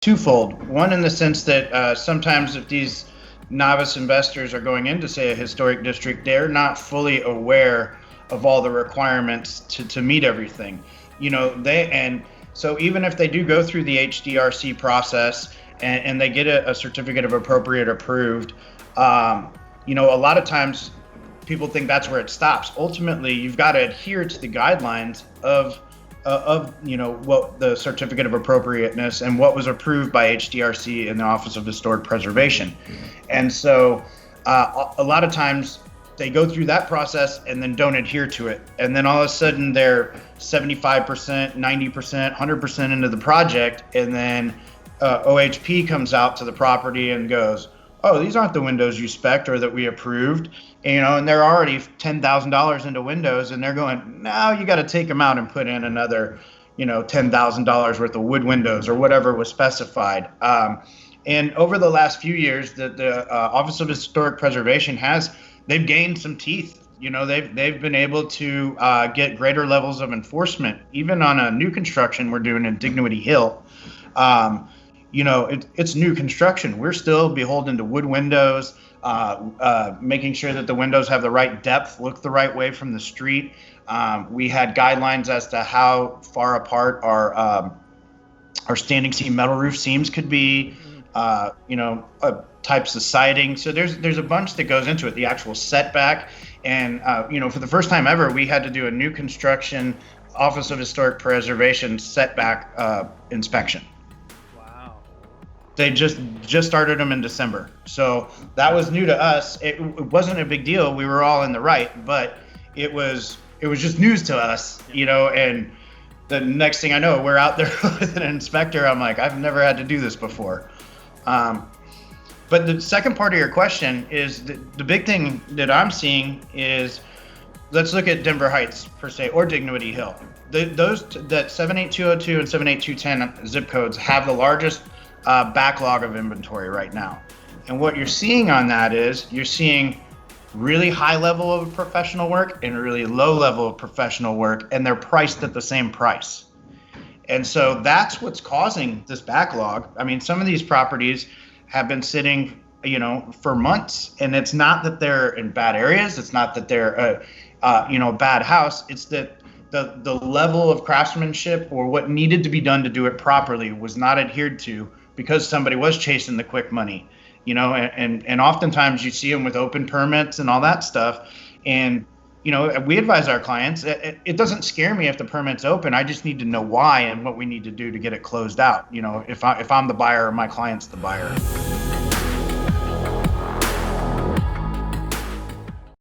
Twofold. One, in the sense that sometimes if these novice investors are going into, say, a historic district, they're not fully aware of all the requirements to meet everything. And so even if they do go through the HDRC process and they get a certificate of appropriate approved, a lot of times people think that's where it stops. Ultimately, you've got to adhere to the guidelines of what the certificate of appropriateness and what was approved by HDRC in the Office of Historic Preservation. And so a lot of times they go through that process and then don't adhere to it. And then all of a sudden they're 75%, 90%, 100% into the project. And then OHP comes out to the property and goes, oh, these aren't the windows you spec'd or that we approved. And they're already $10,000 into windows, and they're going, now you got to take them out and put in another, $10,000 worth of wood windows or whatever was specified. And over the last few years, the Office of Historic Preservation they've gained some teeth. They've been able to get greater levels of enforcement, even on a new construction we're doing in Dignity Hill. It's new construction. We're still beholden to wood windows, making sure that the windows have the right depth, look the right way from the street. We had guidelines as to how far apart our standing seam metal roof seams could be, types of siding. So there's a bunch that goes into it, the actual setback. And, for the first time ever, we had to do a new construction Office of Historic Preservation setback inspection. They just started them in December. So that was new to us. It wasn't a big deal. We were all in the right, but it was just news to us, and the next thing I know, we're out there with an inspector. I'm like, I've never had to do this before. But the second part of your question is the big thing that I'm seeing is, let's look at Denver Heights per se, or Dignity Hill. That 78202 and 78210 zip codes have the largest backlog of inventory right now. And what you're seeing on that is you're seeing really high level of professional work and really low level of professional work, and they're priced at the same price. And so that's what's causing this backlog. I mean, some of these properties have been sitting, for months, and it's not that they're in bad areas. It's not that they're a bad house. It's that the level of craftsmanship or what needed to be done to do it properly was not adhered to, because somebody was chasing the quick money, and oftentimes you see them with open permits and all that stuff. And, we advise our clients, it doesn't scare me if the permit's open. I just need to know why and what we need to do to get it closed out, if I'm the buyer or my client's the buyer.